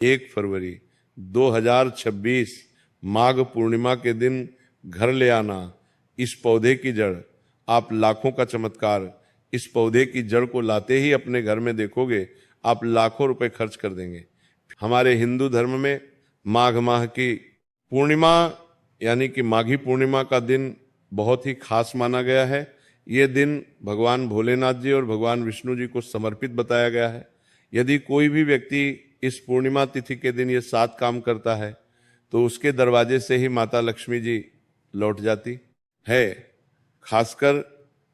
1 फरवरी 2026 माघ पूर्णिमा के दिन घर ले आना इस पौधे की जड़। आप लाखों का चमत्कार इस पौधे की जड़ को लाते ही अपने घर में देखोगे, आप लाखों रुपए खर्च कर देंगे। हमारे हिंदू धर्म में माघ माह की पूर्णिमा यानी कि माघी पूर्णिमा का दिन बहुत ही खास माना गया है। ये दिन भगवान भोलेनाथ जी और भगवान विष्णु जी को समर्पित बताया गया है। यदि कोई भी व्यक्ति इस पूर्णिमा तिथि के दिन ये 7 काम करता है तो उसके दरवाजे से ही माता लक्ष्मी जी लौट जाती है। खासकर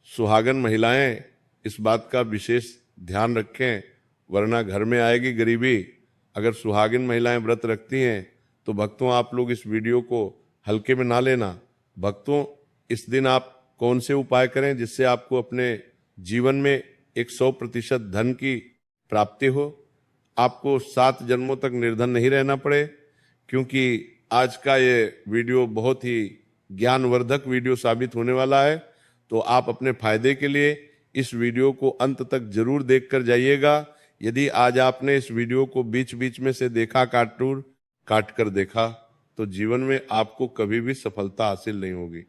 सुहागन महिलाएं इस बात का विशेष ध्यान रखें, वरना घर में आएगी गरीबी। अगर सुहागिन महिलाएं व्रत रखती हैं तो भक्तों आप लोग इस वीडियो को हल्के में ना लेना। भक्तों, इस दिन आप कौन से उपाय करें जिससे आपको अपने जीवन में 100% धन की प्राप्ति हो, आपको 7 जन्मों तक निर्धन नहीं रहना पड़े। क्योंकि आज का ये वीडियो बहुत ही ज्ञानवर्धक वीडियो साबित होने वाला है, तो आप अपने फायदे के लिए इस वीडियो को अंत तक जरूर देखकर जाइएगा। यदि आज आपने इस वीडियो को बीच बीच में से देखा, काट कर देखा, तो जीवन में आपको कभी भी सफलता हासिल नहीं होगी।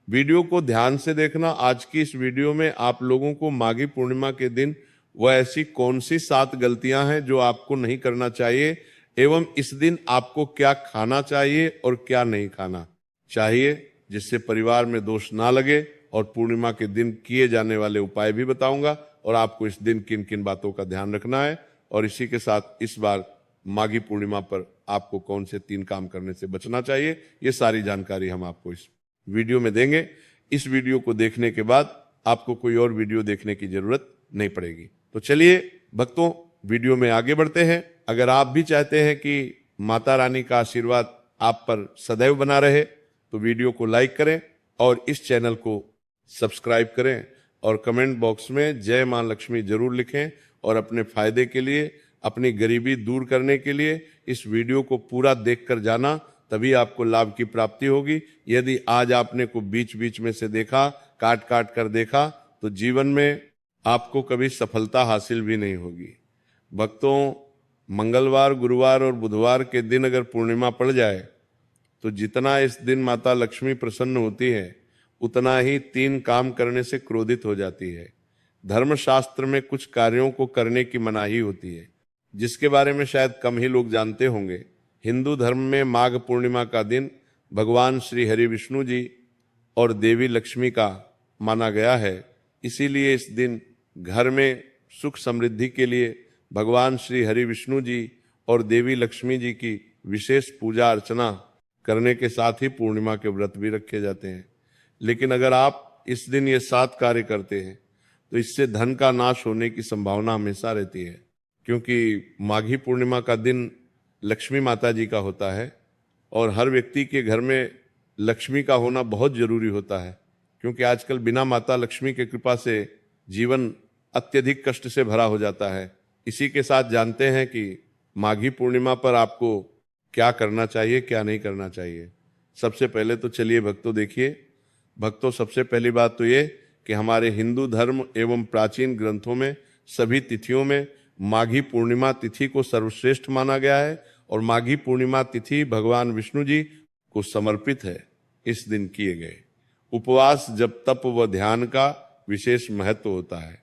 वीडियो को ध्यान से देखना। आज की इस वीडियो में आप लोगों को माघी पूर्णिमा के दिन वह ऐसी कौन सी 7 गलतियां हैं जो आपको नहीं करना चाहिए, एवं इस दिन आपको क्या खाना चाहिए और क्या नहीं खाना चाहिए, जिससे परिवार में दोष ना लगे। और पूर्णिमा के दिन किए जाने वाले उपाय भी बताऊंगा और आपको इस दिन किन किन बातों का ध्यान रखना है। और इसी के साथ इस बार माघी पूर्णिमा पर आपको कौन से 3 काम करने से बचना चाहिए, ये सारी जानकारी हम आपको इस वीडियो में देंगे। इस वीडियो को देखने के बाद आपको कोई और वीडियो देखने की जरूरत नहीं पड़ेगी। तो चलिए भक्तों, वीडियो में आगे बढ़ते हैं। अगर आप भी चाहते हैं कि माता रानी का आशीर्वाद आप पर सदैव बना रहे तो वीडियो को लाइक करें और इस चैनल को सब्सक्राइब करें और कमेंट बॉक्स में जय मां लक्ष्मी जरूर लिखें। और अपने फायदे के लिए, अपनी गरीबी दूर करने के लिए इस वीडियो को पूरा देखकर जाना, तभी आपको लाभ की प्राप्ति होगी। यदि आज आपने को बीच बीच में से देखा, काट कर देखा, तो जीवन में आपको कभी सफलता हासिल भी नहीं होगी। भक्तों, मंगलवार, गुरुवार और बुधवार के दिन अगर पूर्णिमा पड़ जाए तो जितना इस दिन माता लक्ष्मी प्रसन्न होती है, उतना ही 3 काम करने से क्रोधित हो जाती है। धर्मशास्त्र में कुछ कार्यों को करने की मनाही होती है, जिसके बारे में शायद कम ही लोग जानते होंगे। हिंदू धर्म में माघ पूर्णिमा का दिन भगवान श्री हरि विष्णु जी और देवी लक्ष्मी का माना गया है। इसीलिए इस दिन घर में सुख समृद्धि के लिए भगवान श्री हरि विष्णु जी और देवी लक्ष्मी जी की विशेष पूजा अर्चना करने के साथ ही पूर्णिमा के व्रत भी रखे जाते हैं। लेकिन अगर आप इस दिन ये 7 कार्य करते हैं तो इससे धन का नाश होने की संभावना हमेशा रहती है। क्योंकि माघी पूर्णिमा का दिन लक्ष्मी माता जी का होता है और हर व्यक्ति के घर में लक्ष्मी का होना बहुत जरूरी होता है। क्योंकि आजकल बिना माता लक्ष्मी के कृपा से जीवन अत्यधिक कष्ट से भरा हो जाता है। इसी के साथ जानते हैं कि माघी पूर्णिमा पर आपको क्या करना चाहिए, क्या नहीं करना चाहिए। सबसे पहले तो चलिए भक्तों देखिए। भक्तों, सबसे पहली बात तो ये कि हमारे हिंदू धर्म एवं प्राचीन ग्रंथों में सभी तिथियों में माघी पूर्णिमा तिथि को सर्वश्रेष्ठ माना गया है और माघी पूर्णिमा तिथि भगवान विष्णु जी को समर्पित है। इस दिन किए गए उपवास, जप, तप व ध्यान का विशेष महत्व होता है।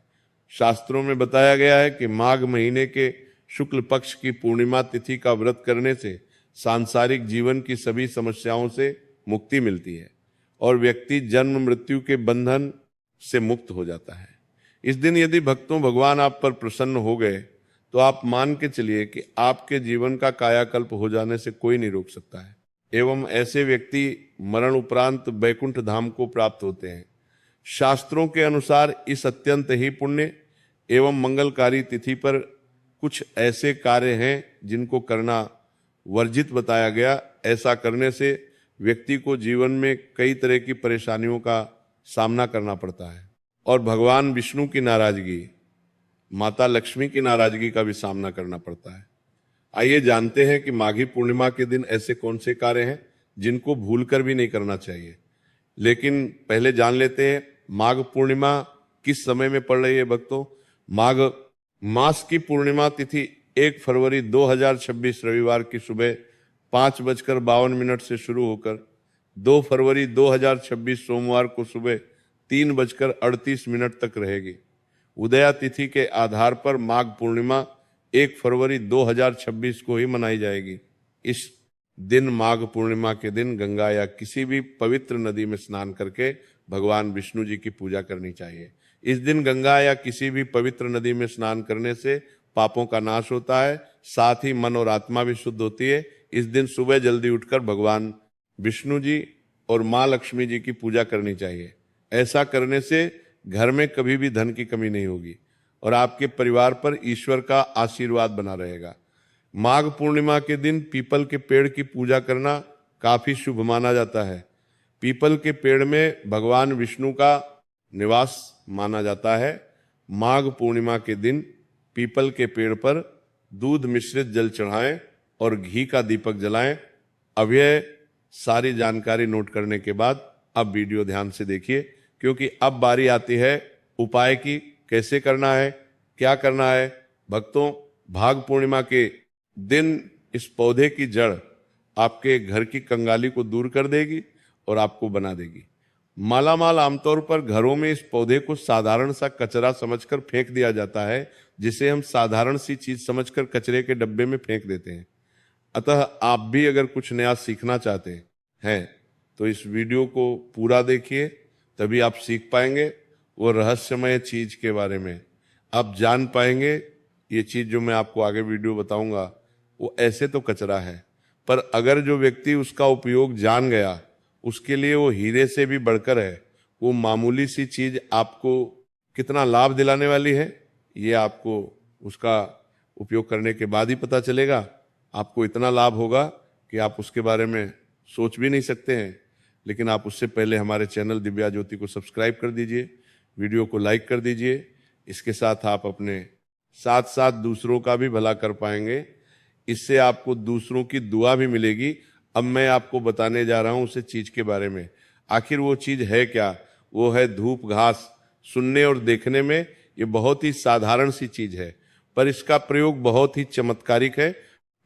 शास्त्रों में बताया गया है कि माघ महीने के शुक्ल पक्ष की पूर्णिमा तिथि का व्रत करने से सांसारिक जीवन की सभी समस्याओं से मुक्ति मिलती है और व्यक्ति जन्म मृत्यु के बंधन से मुक्त हो जाता है। इस दिन यदि भक्तों भगवान आप पर प्रसन्न हो गए तो आप मान के चलिए कि आपके जीवन का कायाकल्प हो जाने से कोई नहीं रोक सकता है। एवं ऐसे व्यक्ति मरण उपरांत बैकुंठ धाम को प्राप्त होते हैं। शास्त्रों के अनुसार इस अत्यंत ही पुण्य एवं मंगलकारी तिथि पर कुछ ऐसे कार्य हैं जिनको करना वर्जित बताया गया। ऐसा करने से व्यक्ति को जीवन में कई तरह की परेशानियों का सामना करना पड़ता है और भगवान विष्णु की नाराजगी, माता लक्ष्मी की नाराजगी का भी सामना करना पड़ता है। आइए जानते हैं कि माघी पूर्णिमा के दिन ऐसे कौन से कार्य हैं जिनको भूलकर भी नहीं करना चाहिए। लेकिन पहले जान लेते हैं माघ पूर्णिमा किस समय में पड़ रही है। भक्तों, माघ मास की पूर्णिमा तिथि 1 फरवरी 2026 रविवार की सुबह 5:52 से शुरू होकर 2 फरवरी 2026 सोमवार को सुबह 3:38 तक रहेगी। उदया तिथि के आधार पर माघ पूर्णिमा 1 फरवरी 2026 को ही मनाई जाएगी। इस दिन माघ पूर्णिमा के दिन गंगा या किसी भी पवित्र नदी में स्नान करके भगवान विष्णु जी की पूजा करनी चाहिए। इस दिन गंगा या किसी भी पवित्र नदी में स्नान करने से पापों का नाश होता है, साथ ही मन और आत्मा भी शुद्ध होती है। इस दिन सुबह जल्दी उठकर भगवान विष्णु जी और माँ लक्ष्मी जी की पूजा करनी चाहिए। ऐसा करने से घर में कभी भी धन की कमी नहीं होगी और आपके परिवार पर ईश्वर का आशीर्वाद बना रहेगा। माघ पूर्णिमा के दिन पीपल के पेड़ की पूजा करना काफी शुभ माना जाता है। पीपल के पेड़ में भगवान विष्णु का निवास माना जाता है। माघ पूर्णिमा के दिन पीपल के पेड़ पर दूध मिश्रित जल चढ़ाएं और घी का दीपक जलाएं। अब यह सारी जानकारी नोट करने के बाद अब वीडियो ध्यान से देखिए, क्योंकि अब बारी आती है उपाय की। कैसे करना है, क्या करना है। भक्तों, माघ पूर्णिमा के दिन इस पौधे की जड़ आपके घर की कंगाली को दूर कर देगी और आपको बना देगी। मालामाल आमतौर पर घरों में इस पौधे को साधारण सा कचरा समझकर फेंक दिया जाता है, जिसे हम साधारण सी चीज समझकर कचरे के डब्बे में फेंक देते हैं। अतः आप भी अगर कुछ नया सीखना चाहते हैं तो इस वीडियो को पूरा देखिए, तभी आप सीख पाएंगे वो रहस्यमय चीज के बारे में। आप जान पाएंगे ये चीज जो मैं आपको आगे वीडियो बताऊंगा वो ऐसे तो कचरा है, पर अगर जो व्यक्ति उसका उपयोग जान गया उसके लिए वो हीरे से भी बढ़कर है। वो मामूली सी चीज आपको कितना लाभ दिलाने वाली है, ये आपको उसका उपयोग करने के बाद ही पता चलेगा। आपको इतना लाभ होगा कि आप उसके बारे में सोच भी नहीं सकते हैं। लेकिन आप उससे पहले हमारे चैनल दिव्या ज्योति को सब्सक्राइब कर दीजिए, वीडियो को लाइक कर दीजिए। इसके साथ आप अपने साथ साथ दूसरों का भी भला कर पाएंगे। इससे आपको दूसरों की दुआ भी मिलेगी। अब मैं आपको बताने जा रहा हूं उस चीज के बारे में। आखिर वो चीज है क्या? वो है धूप घास। सुनने और देखने में ये बहुत ही साधारण सी चीज है, पर इसका प्रयोग बहुत ही चमत्कारिक है।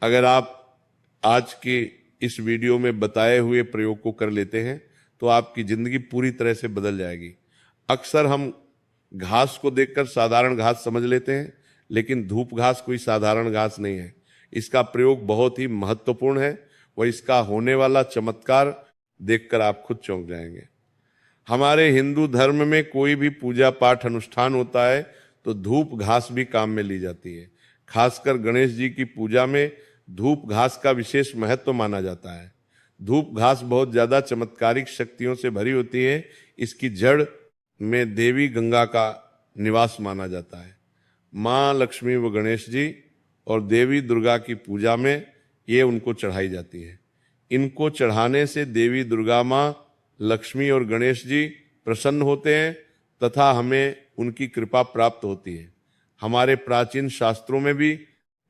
अगर आप आज की इस वीडियो में बताए हुए प्रयोग को कर लेते हैं तो आपकी जिंदगी पूरी तरह से बदल जाएगी। अक्सर हम घास को देखकर साधारण घास समझ लेते हैं, लेकिन धूप घास कोई साधारण घास नहीं है। इसका प्रयोग बहुत ही महत्वपूर्ण है। वह इसका होने वाला चमत्कार देखकर आप खुद चौंक जाएंगे। हमारे हिंदू धर्म में कोई भी पूजा पाठ अनुष्ठान होता है तो धूप घास भी काम में ली जाती है। खासकर गणेश जी की पूजा में धूप घास का विशेष महत्व माना जाता है। धूप घास बहुत ज्यादा चमत्कारिक शक्तियों से भरी होती है। इसकी जड़ में देवी गंगा का निवास माना जाता है। माँ लक्ष्मी व गणेश जी और देवी दुर्गा की पूजा में ये उनको चढ़ाई जाती है। इनको चढ़ाने से देवी दुर्गा माँ, लक्ष्मी और गणेश जी प्रसन्न होते हैं तथा हमें उनकी कृपा प्राप्त होती है। हमारे प्राचीन शास्त्रों में भी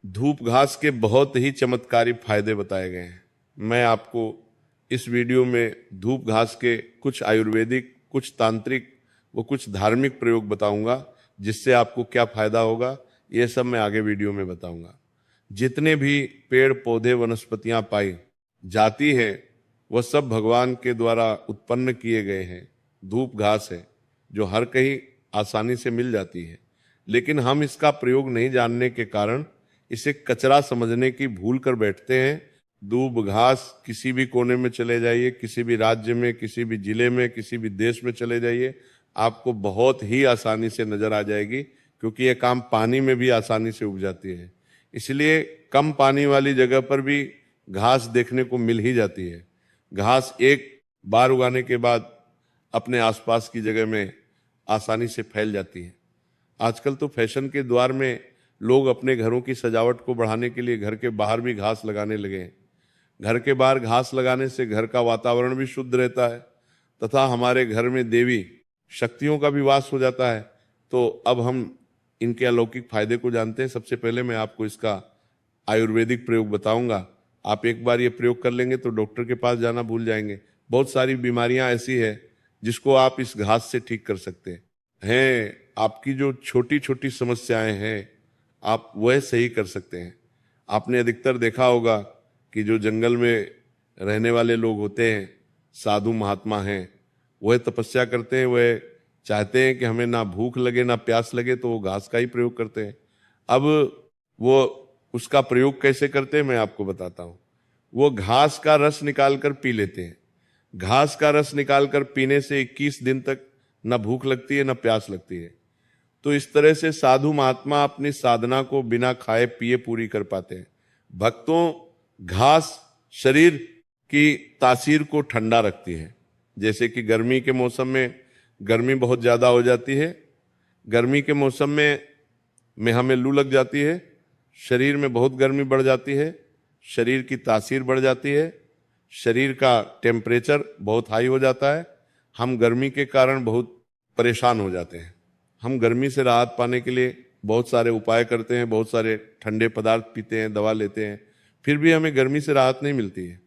धूप घास के बहुत ही चमत्कारी फायदे बताए गए हैं। मैं आपको इस वीडियो में धूप घास के कुछ आयुर्वेदिक, कुछ तांत्रिक व कुछ धार्मिक प्रयोग बताऊंगा, जिससे आपको क्या फायदा होगा ये सब मैं आगे वीडियो में बताऊंगा। जितने भी पेड़ पौधे वनस्पतियां पाई जाती हैं वह सब भगवान के द्वारा उत्पन्न किए गए हैं। धूप घास है जो हर कहीं आसानी से मिल जाती है, लेकिन हम इसका प्रयोग नहीं जानने के कारण इसे कचरा समझने की भूल कर बैठते हैं। धूप घास किसी भी कोने में चले जाइए, किसी भी राज्य में, किसी भी जिले में, किसी भी देश में चले जाइए, आपको बहुत ही आसानी से नजर आ जाएगी, क्योंकि यह काम पानी में भी आसानी से उग जाती है। इसलिए कम पानी वाली जगह पर भी घास देखने को मिल ही जाती है। घास एक बार उगाने के बाद अपने आसपास की जगह में आसानी से फैल जाती है। आजकल तो फैशन के द्वार में लोग अपने घरों की सजावट को बढ़ाने के लिए घर के बाहर भी घास लगाने लगे हैं। घर के बाहर घास लगाने से घर का वातावरण भी शुद्ध रहता है तथा हमारे घर में देवी शक्तियों का भी वास हो जाता है। तो अब हम इनके अलौकिक फायदे को जानते हैं। सबसे पहले मैं आपको इसका आयुर्वेदिक प्रयोग बताऊंगा। आप एक बार ये प्रयोग कर लेंगे तो डॉक्टर के पास जाना भूल जाएंगे। बहुत सारी बीमारियां ऐसी है जिसको आप इस घास से ठीक कर सकते हैं। आपकी जो छोटी छोटी समस्याएं हैं, आप वह सही कर सकते हैं। आपने अधिकतर देखा होगा कि जो जंगल में रहने वाले लोग होते हैं, साधु महात्मा हैं, वह तपस्या करते हैं, वह चाहते हैं कि हमें ना भूख लगे ना प्यास लगे, तो वो घास का ही प्रयोग करते हैं। अब वो उसका प्रयोग कैसे करते हैं मैं आपको बताता हूँ। वो घास का रस निकालकर पी लेते हैं। घास का रस निकालकर पीने से 21 दिन तक न भूख लगती है न प्यास लगती है। तो इस तरह से साधु महात्मा अपनी साधना को बिना खाए पिए पूरी कर पाते हैं। भक्तों, घास शरीर की तासीर को ठंडा रखती है। जैसे कि गर्मी के मौसम में गर्मी बहुत ज़्यादा हो जाती है, गर्मी के मौसम में हमें लू लग जाती है, शरीर में बहुत गर्मी बढ़ जाती है, शरीर की तासीर बढ़ जाती है, शरीर का टेम्परेचर बहुत हाई हो जाता है, हम गर्मी के कारण बहुत परेशान हो जाते हैं। हम गर्मी से राहत पाने के लिए बहुत सारे उपाय करते हैं, बहुत सारे ठंडे पदार्थ पीते हैं, दवा लेते हैं, फिर भी हमें गर्मी से राहत नहीं मिलती है।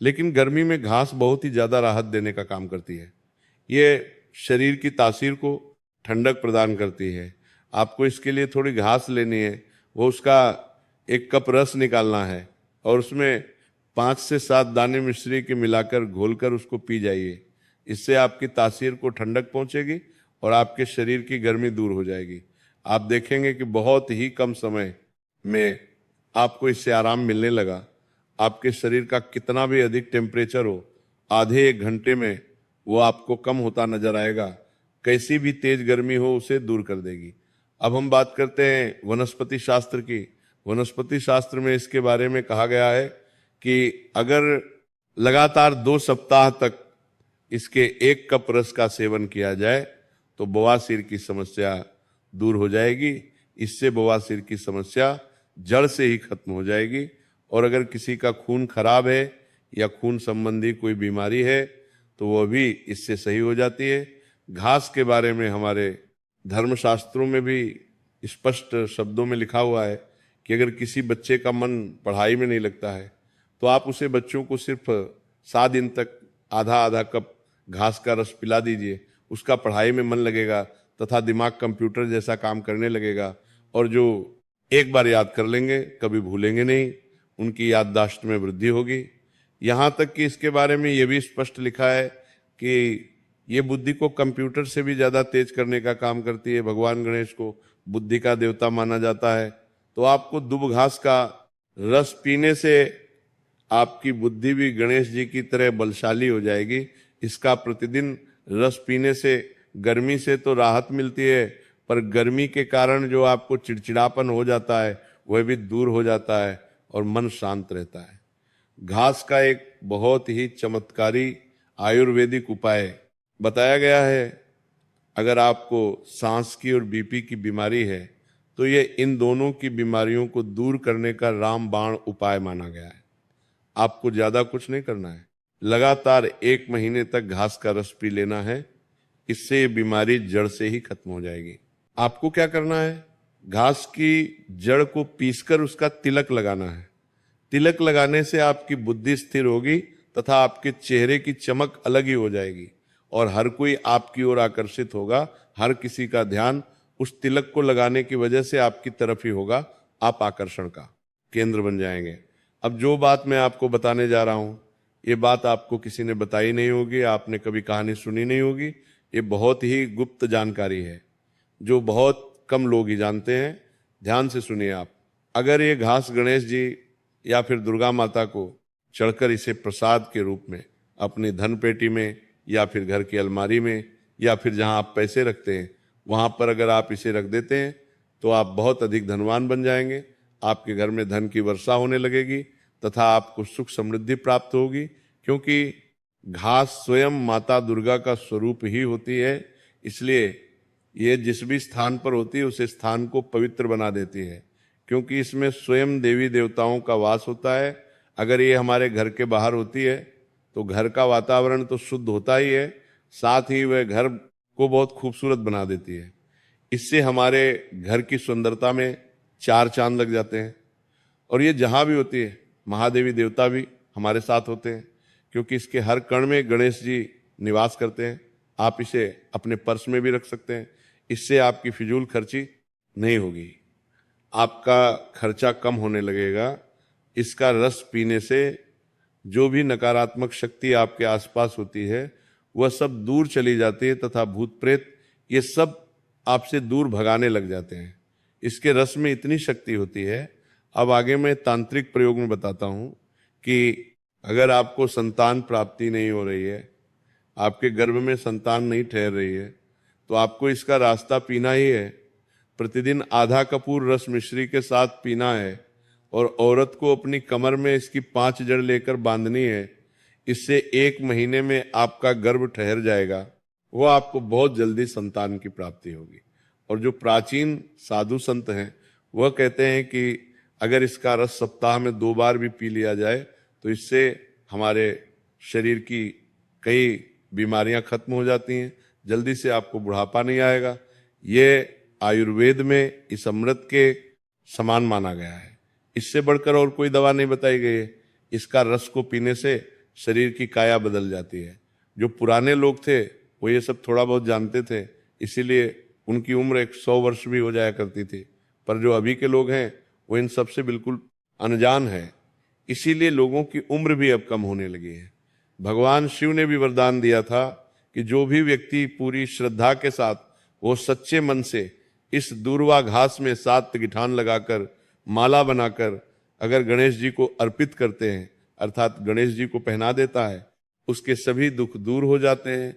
लेकिन गर्मी में घास बहुत ही ज़्यादा राहत देने का काम करती है। ये शरीर की तासीर को ठंडक प्रदान करती है। आपको इसके लिए थोड़ी घास लेनी है, वो उसका 1 कप रस निकालना है और उसमें 5 से 7 दाने मिश्री के मिलाकर घोलकर उसको पी जाइए। इससे आपकी तासीर को ठंडक पहुंचेगी और आपके शरीर की गर्मी दूर हो जाएगी। आप देखेंगे कि बहुत ही कम समय में आपको इससे आराम मिलने लगा। आपके शरीर का कितना भी अधिक टेम्परेचर हो, आधे 1 घंटे में वो आपको कम होता नजर आएगा। कैसी भी तेज गर्मी हो उसे दूर कर देगी। अब हम बात करते हैं वनस्पति शास्त्र की। वनस्पति शास्त्र में इसके बारे में कहा गया है कि अगर लगातार 2 सप्ताह तक इसके 1 कप रस का सेवन किया जाए तो बवासीर की समस्या दूर हो जाएगी। इससे बवासीर की समस्या जड़ से ही खत्म हो जाएगी। और अगर किसी का खून खराब है या खून संबंधी कोई बीमारी है तो वह भी इससे सही हो जाती है। घास के बारे में हमारे धर्मशास्त्रों में भी स्पष्ट शब्दों में लिखा हुआ है कि अगर किसी बच्चे का मन पढ़ाई में नहीं लगता है तो आप उसे बच्चों को सिर्फ 7 दिन तक आधा आधा कप घास का रस पिला दीजिए। उसका पढ़ाई में मन लगेगा तथा दिमाग कंप्यूटर जैसा काम करने लगेगा और जो एक बार याद कर लेंगे कभी भूलेंगे नहीं, उनकी याददाश्त में वृद्धि होगी। यहाँ तक कि इसके बारे में ये भी स्पष्ट लिखा है कि ये बुद्धि को कंप्यूटर से भी ज़्यादा तेज करने का काम करती है। भगवान गणेश को बुद्धि का देवता माना जाता है। तो आपको दुब घास का रस पीने से आपकी बुद्धि भी गणेश जी की तरह बलशाली हो जाएगी। इसका प्रतिदिन रस पीने से गर्मी से तो राहत मिलती है, पर गर्मी के कारण जो आपको चिड़चिड़ापन हो जाता है वह भी दूर हो जाता है और मन शांत रहता है। घास का एक बहुत ही चमत्कारी आयुर्वेदिक उपाय बताया गया है। अगर आपको सांस की और बीपी की बीमारी है तो ये इन दोनों की बीमारियों को दूर करने का रामबाण उपाय माना गया है। आपको ज़्यादा कुछ नहीं करना है, लगातार 1 महीने तक घास का रस पी लेना है। इससे ये बीमारी जड़ से ही खत्म हो जाएगी। आपको क्या करना है, घास की जड़ को पीसकर उसका तिलक लगाना है। तिलक लगाने से आपकी बुद्धि स्थिर होगी तथा आपके चेहरे की चमक अलग ही हो जाएगी और हर कोई आपकी ओर आकर्षित होगा। हर किसी का ध्यान उस तिलक को लगाने की वजह से आपकी तरफ ही होगा। आप आकर्षण का केंद्र बन जाएंगे। अब जो बात मैं आपको बताने जा रहा हूँ, ये बात आपको किसी ने बताई नहीं होगी, आपने कभी कहानी सुनी नहीं होगी। ये बहुत ही गुप्त जानकारी है जो बहुत कम लोग ही जानते हैं। ध्यान से सुनिए आप। अगर ये घास गणेश जी या फिर दुर्गा माता को चढ़कर इसे प्रसाद के रूप में अपनी धन पेटी में या फिर घर की अलमारी में या फिर जहां आप पैसे रखते हैं वहां पर अगर आप इसे रख देते हैं तो आप बहुत अधिक धनवान बन जाएंगे। आपके घर में धन की वर्षा होने लगेगी तथा आपको सुख समृद्धि प्राप्त होगी, क्योंकि घास स्वयं माता दुर्गा का स्वरूप ही होती है। इसलिए ये जिस भी स्थान पर होती है उस स्थान को पवित्र बना देती है, क्योंकि इसमें स्वयं देवी देवताओं का वास होता है। अगर ये हमारे घर के बाहर होती है तो घर का वातावरण तो शुद्ध होता ही है, साथ ही वह घर को बहुत खूबसूरत बना देती है। इससे हमारे घर की सुंदरता में 4 चांद लग जाते हैं। और ये जहाँ भी होती है महादेवी देवता भी हमारे साथ होते हैं, क्योंकि इसके हर कण में गणेश जी निवास करते हैं। आप इसे अपने पर्स में भी रख सकते हैं। इससे आपकी फिजूल खर्ची नहीं होगी। आपका खर्चा कम होने लगेगा। इसका रस पीने से जो भी नकारात्मक शक्ति आपके आसपास होती है वह सब दूर चली जाती है तथा भूत प्रेत ये सब आपसे दूर भगाने लग जाते हैं। इसके रस में इतनी शक्ति होती है। अब आगे मैं तांत्रिक प्रयोग में बताता हूँ कि अगर आपको संतान प्राप्ति नहीं हो रही है, आपके गर्भ में संतान नहीं ठहर रही है, तो आपको इसका रास्ता पीना ही है। प्रतिदिन आधा कपूर रस मिश्री के साथ पीना है और औरत को अपनी कमर में इसकी 5 जड़ लेकर बांधनी है। इससे 1 महीने में आपका गर्भ ठहर जाएगा। वो आपको बहुत जल्दी संतान की प्राप्ति होगी। और जो प्राचीन साधु संत हैं वह कहते हैं कि अगर इसका रस सप्ताह में 2 बार भी पी लिया जाए तो इससे हमारे शरीर की कई बीमारियां खत्म हो जाती हैं, जल्दी से आपको बुढ़ापा नहीं आएगा। ये आयुर्वेद में इस अमृत के समान माना गया है। इससे बढ़कर और कोई दवा नहीं बताई गई है। इसका रस को पीने से शरीर की काया बदल जाती है। जो पुराने लोग थे वो ये सब थोड़ा बहुत जानते थे, इसीलिए उनकी उम्र 100 वर्ष भी हो जाया करती थी। पर जो अभी के लोग हैं वो इन सब से बिल्कुल अनजान है, इसीलिए लोगों की उम्र भी अब कम होने लगी है। भगवान शिव ने भी वरदान दिया था कि जो भी व्यक्ति पूरी श्रद्धा के साथ वो सच्चे मन से इस दूर्वा घास में 7 गिठान लगाकर माला बनाकर अगर गणेश जी को अर्पित करते हैं, अर्थात गणेश जी को पहना देता है, उसके सभी दुख दूर हो जाते हैं,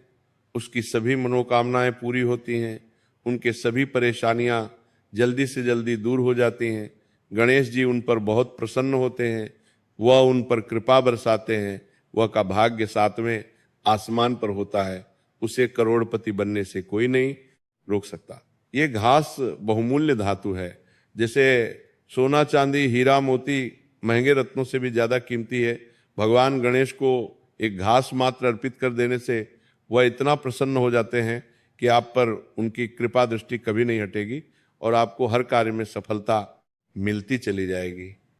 उसकी सभी मनोकामनाएं पूरी होती हैं, उनके सभी परेशानियां जल्दी से जल्दी दूर हो जाती हैं। गणेश जी उन पर बहुत प्रसन्न होते हैं, वह उन पर कृपा बरसाते हैं। वह का भाग्य 7वें आसमान पर होता है, उसे करोड़पति बनने से कोई नहीं रोक सकता। ये घास बहुमूल्य धातु है। जैसे सोना चांदी हीरा मोती महंगे रत्नों से भी ज्यादा कीमती है। भगवान गणेश को एक घास मात्र अर्पित कर देने से वह इतना प्रसन्न हो जाते हैं कि आप पर उनकी कृपा दृष्टि कभी नहीं हटेगी और आपको हर कार्य में सफलता मिलती चली जाएगी।